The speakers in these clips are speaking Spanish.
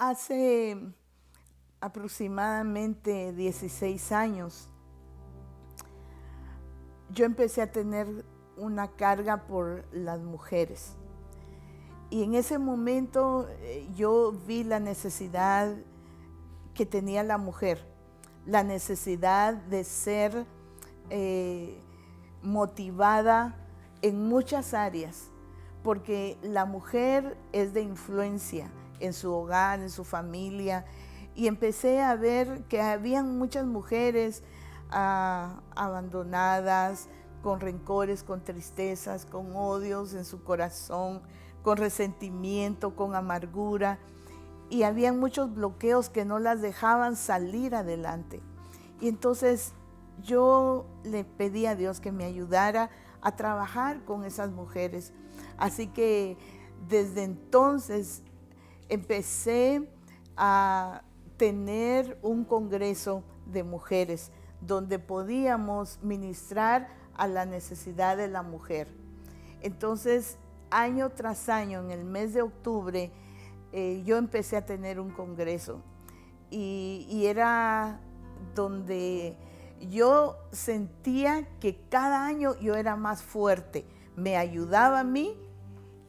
Hace aproximadamente 16 años, yo empecé a tener una carga por las mujeres. Y en ese momento yo vi la necesidad que tenía la mujer, la necesidad de ser motivada en muchas áreas, porque la mujer es de influencia en su hogar, en su familia, y empecé a ver que habían muchas mujeres abandonadas, con rencores, con tristezas, con odios en su corazón, con resentimiento, con amargura, y habían muchos bloqueos que no las dejaban salir adelante. Y entonces yo le pedí a Dios que me ayudara a trabajar con esas mujeres. Así que desde entonces empecé a tener un congreso de mujeres donde podíamos ministrar a la necesidad de la mujer. Entonces, año tras año, en el mes de octubre, yo empecé a tener un congreso y era donde yo sentía que cada año yo era más fuerte. Me ayudaba a mí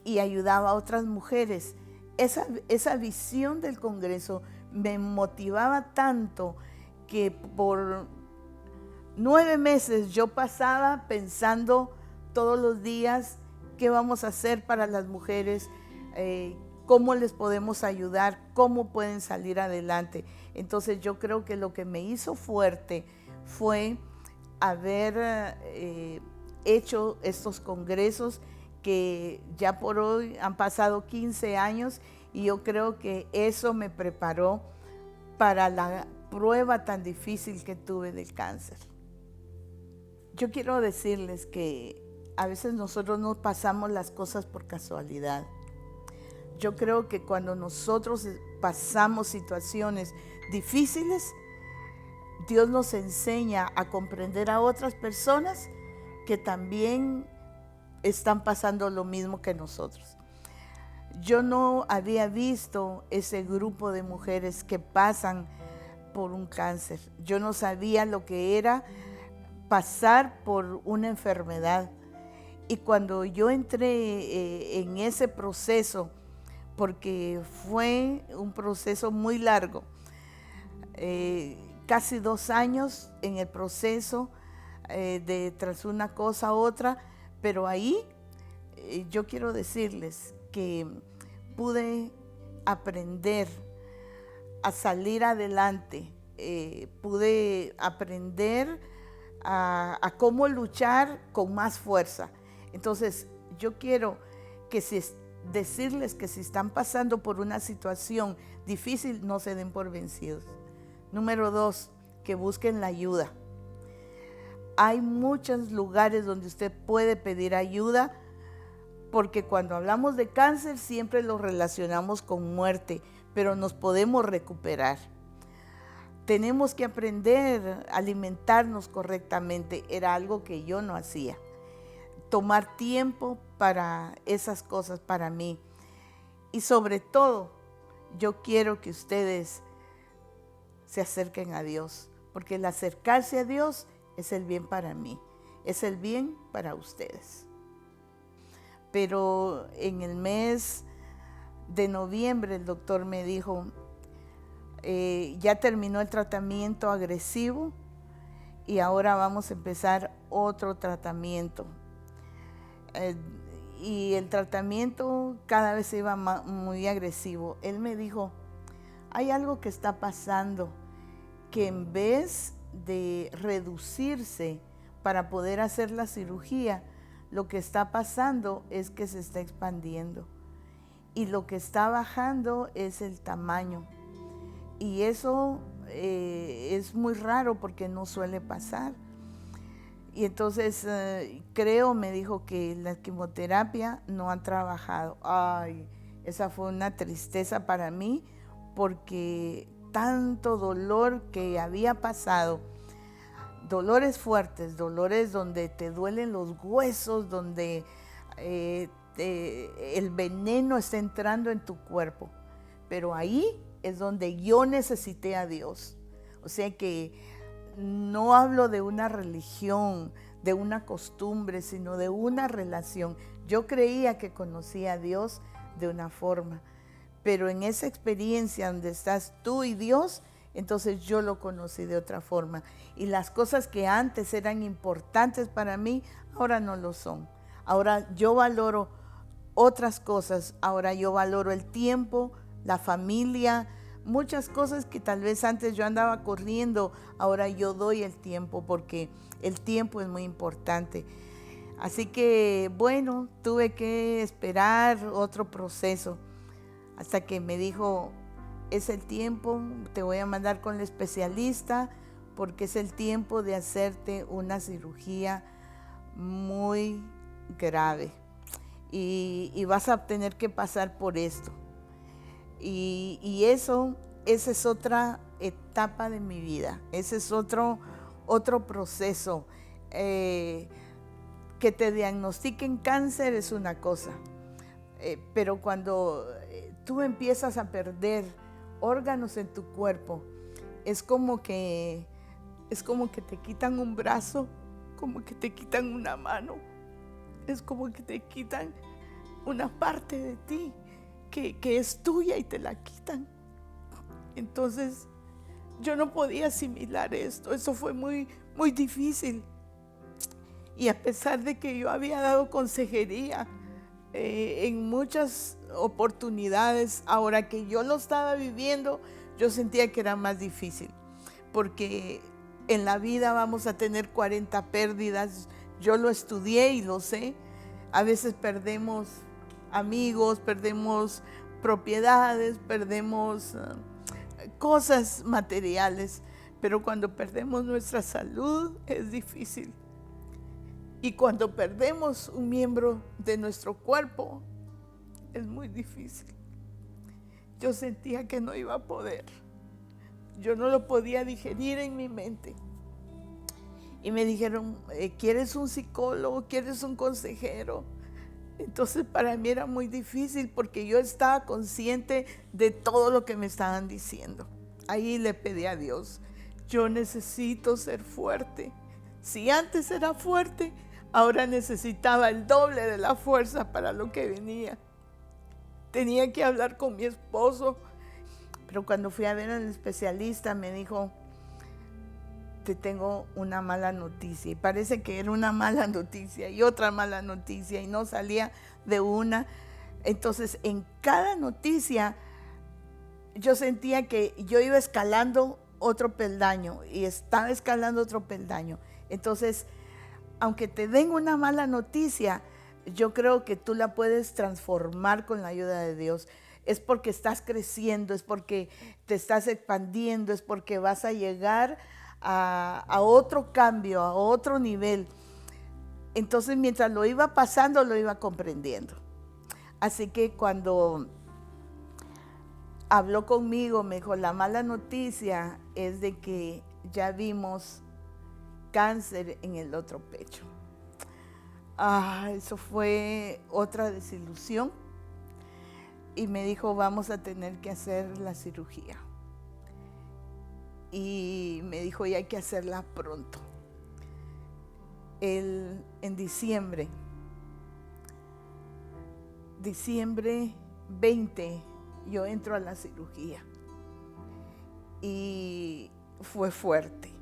y ayudaba a otras mujeres. Esa visión del congreso me motivaba tanto que por 9 meses yo pasaba pensando todos los días qué vamos a hacer para las mujeres, cómo les podemos ayudar, cómo pueden salir adelante. Entonces yo creo que lo que me hizo fuerte fue haber hecho estos congresos que ya por hoy han pasado 15 años y yo creo que eso me preparó para la prueba tan difícil que tuve del cáncer. Yo quiero decirles que a veces nosotros no pasamos las cosas por casualidad. Yo creo que cuando nosotros pasamos situaciones difíciles, Dios nos enseña a comprender a otras personas que también están pasando lo mismo que nosotros. Yo no había visto ese grupo de mujeres que pasan por un cáncer. Yo no sabía lo que era pasar por una enfermedad. Y cuando yo entré en ese proceso, porque fue un proceso muy largo, casi 2 años en el proceso de tras una cosa a otra, pero ahí yo quiero decirles que pude aprender a salir adelante, pude aprender a cómo luchar con más fuerza. Entonces yo quiero que decirles que si están pasando por una situación difícil, no se den por vencidos. Número 2, que busquen la ayuda. Hay muchos lugares donde usted puede pedir ayuda, porque cuando hablamos de cáncer siempre lo relacionamos con muerte, pero nos podemos recuperar. Tenemos que aprender a alimentarnos correctamente, era algo que yo no hacía. Tomar tiempo para esas cosas para mí. Y sobre todo, yo quiero que ustedes se acerquen a Dios, porque el acercarse a Dios es el bien para mí, es el bien para ustedes. Pero en el mes de noviembre el doctor me dijo, ya terminó el tratamiento agresivo y ahora vamos a empezar otro tratamiento. Y el tratamiento cada vez se iba muy agresivo. Él me dijo, hay algo que está pasando, que en vez de reducirse para poder hacer la cirugía, lo que está pasando es que se está expandiendo. Y lo que está bajando es el tamaño. Y eso es muy raro porque no suele pasar. Y entonces creo, me dijo, que la quimioterapia no ha trabajado. Ay, esa fue una tristeza para mí porque tanto dolor que había pasado, dolores fuertes, dolores donde te duelen los huesos, donde el veneno está entrando en tu cuerpo. Pero ahí es donde yo necesité a Dios. O sea que no hablo de una religión, de una costumbre, sino de una relación. Yo creía que conocía a Dios de una forma, pero en esa experiencia donde estás tú y Dios, entonces yo lo conocí de otra forma. Y las cosas que antes eran importantes para mí, ahora no lo son. Ahora yo valoro otras cosas. Ahora yo valoro el tiempo, la familia, muchas cosas que tal vez antes yo andaba corriendo, ahora yo doy el tiempo porque el tiempo es muy importante. Así que bueno, tuve que esperar otro proceso hasta que me dijo, es el tiempo, te voy a mandar con el especialista porque es el tiempo de hacerte una cirugía muy grave y vas a tener que pasar por esto. Y esa es otra etapa de mi vida, ese es otro proceso. Que te diagnostiquen cáncer es una cosa, pero cuando tú empiezas a perder órganos en tu cuerpo, es como que te quitan un brazo, como que te quitan una mano, es como que te quitan una parte de ti que es tuya y te la quitan. Entonces yo no podía asimilar esto, eso fue muy, muy difícil. Y a pesar de que yo había dado consejería en muchas oportunidades, ahora que yo lo estaba viviendo, yo sentía que era más difícil, porque en la vida vamos a tener 40 pérdidas. Yo lo estudié y lo sé. A veces perdemos amigos, perdemos propiedades, perdemos cosas materiales, pero cuando perdemos nuestra salud es difícil. Y cuando perdemos un miembro de nuestro cuerpo, es muy difícil. Yo sentía que no iba a poder. Yo no lo podía digerir en mi mente. Y me dijeron, ¿quieres un psicólogo? ¿Quieres un consejero? Entonces para mí era muy difícil porque yo estaba consciente de todo lo que me estaban diciendo. Ahí le pedí a Dios, yo necesito ser fuerte. Si antes era fuerte, ahora necesitaba el doble de la fuerza para lo que venía. Tenía que hablar con mi esposo, pero cuando fui a ver al especialista me dijo, te tengo una mala noticia. Y parece que era una mala noticia y otra mala noticia y no salía de una. Entonces en cada noticia yo sentía que yo iba escalando otro peldaño y estaba escalando otro peldaño. Entonces, aunque te den una mala noticia, yo creo que tú la puedes transformar con la ayuda de Dios. Es porque estás creciendo, es porque te estás expandiendo, es porque vas a llegar a otro cambio, a otro nivel. Entonces, mientras lo iba pasando, lo iba comprendiendo. Así que cuando habló conmigo, me dijo, la mala noticia es de que ya vimos cáncer en el otro pecho. Eso fue otra desilusión. Y me dijo, vamos a tener que hacer la cirugía. Y me dijo, y hay que hacerla pronto. En diciembre 20, yo entro a la cirugía. Y fue fuerte,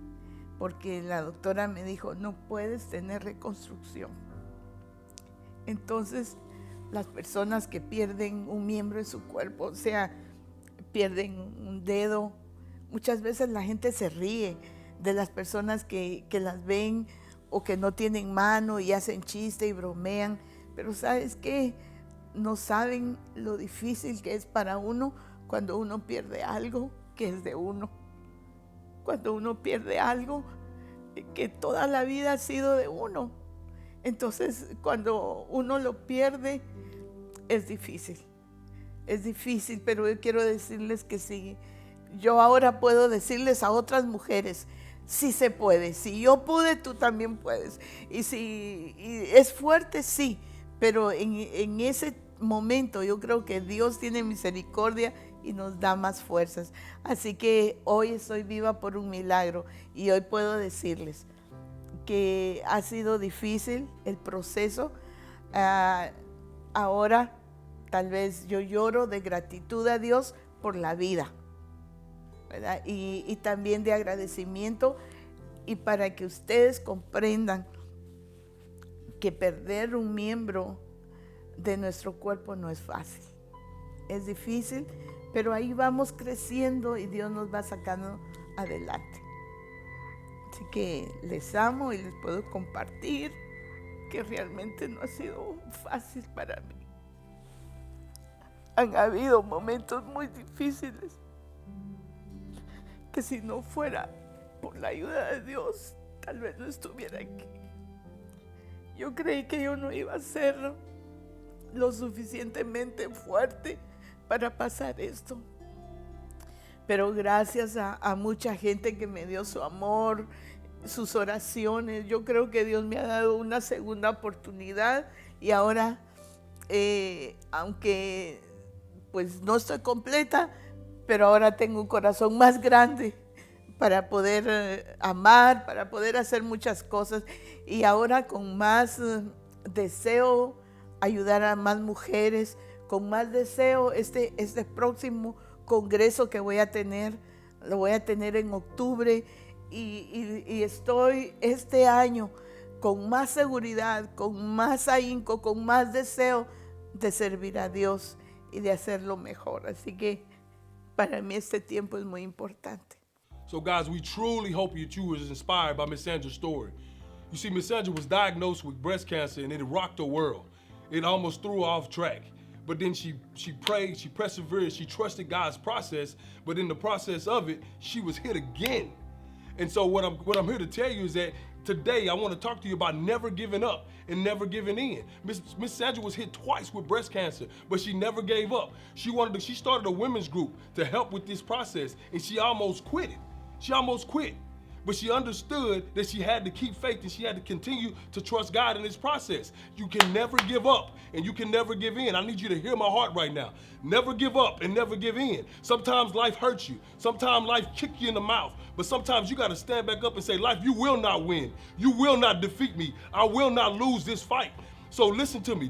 porque la doctora me dijo, no puedes tener reconstrucción. Entonces, las personas que pierden un miembro de su cuerpo, o sea, pierden un dedo, muchas veces la gente se ríe de las personas que las ven o que no tienen mano y hacen chiste y bromean, pero ¿sabes qué? No saben lo difícil que es para uno cuando uno pierde algo que es de uno. Cuando uno pierde algo que toda la vida ha sido de uno. Entonces, cuando uno lo pierde, es difícil, pero yo quiero decirles que sí. Yo ahora puedo decirles a otras mujeres, sí se puede. Si yo pude, tú también puedes. Y es fuerte, sí, pero en ese momento yo creo que Dios tiene misericordia y nos da más fuerzas. Así que hoy estoy viva por un milagro y hoy puedo decirles que ha sido difícil el proceso. Ahora tal vez yo lloro de gratitud a Dios por la vida, ¿verdad? Y también de agradecimiento, y para que ustedes comprendan que perder un miembro de nuestro cuerpo no es fácil. Es difícil, pero ahí vamos creciendo y Dios nos va sacando adelante. Así que les amo y les puedo compartir que realmente no ha sido fácil para mí. Han habido momentos muy difíciles que si no fuera por la ayuda de Dios, tal vez no estuviera aquí. Yo creí que yo no iba a ser lo suficientemente fuerte para pasar esto. Pero gracias a mucha gente que me dio su amor, sus oraciones, yo creo que Dios me ha dado una segunda oportunidad y ahora, aunque pues no estoy completa, pero ahora tengo un corazón más grande para poder amar, para poder hacer muchas cosas, y ahora con más deseo ayudar a más mujeres, con más deseo este próximo congreso que voy a tener, lo voy a tener en octubre, y estoy este año con más seguridad, con más ahínco, con más deseo de servir a Dios y de hacerlo mejor. Así que para mí este tiempo es muy importante. So guys, we truly hope that you was inspired by Miss Sandra's story. You see, Miss Sandra was diagnosed with breast cancer and it rocked her world. It almost threw her off track. But then she prayed, she persevered, she trusted God's process, but in the process of it, she was hit again. And so what I'm here to tell you is that today I want to talk to you about never giving up and never giving in. Miss Sandra was hit twice with breast cancer, but she never gave up. She started a women's group to help with this process, and she almost quit it. She almost quit. But she understood that she had to keep faith and she had to continue to trust God in this process. You can never give up and you can never give in. I need you to hear my heart right now. Never give up and never give in. Sometimes life hurts you. Sometimes life kicks you in the mouth. But sometimes you got to stand back up and say, life, you will not win. You will not defeat me. I will not lose this fight. So listen to me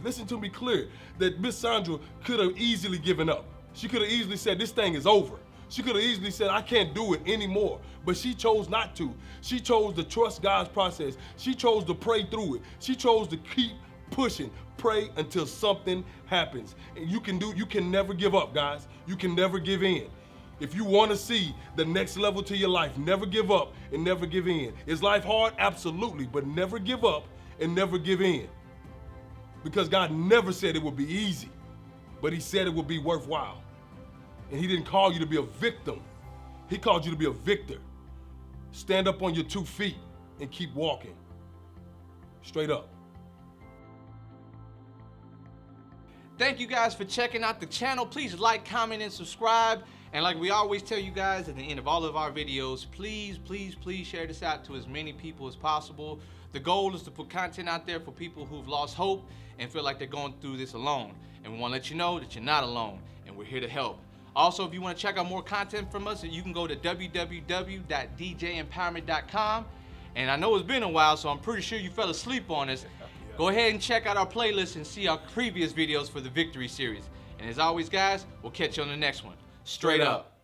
clear, that Miss Sandra could have easily given up. She could have easily said, this thing is over. She could have easily said, I can't do it anymore, but she chose not to. She chose to trust God's process. She chose to pray through it. She chose to keep pushing, pray until something happens. And you can never give up, guys. You can never give in. If you want to see the next level to your life, never give up and never give in. Is life hard? Absolutely, but never give up and never give in. Because God never said it would be easy, but he said it would be worthwhile. And he didn't call you to be a victim. He called you to be a victor. Stand up on your 2 feet and keep walking. Straight up. Thank you guys for checking out the channel. Please like, comment, and subscribe. And like we always tell you guys at the end of all of our videos, please, please, please share this out to as many people as possible. The goal is to put content out there for people who've lost hope and feel like they're going through this alone. And we want to let you know that you're not alone, and we're here to help. Also, if you want to check out more content from us, you can go to www.djempowerment.com. And I know it's been a while, so I'm pretty sure you fell asleep on us. Go ahead and check out our playlist and see our previous videos for the Victory series. And as always, guys, we'll catch you on the next one. Straight up.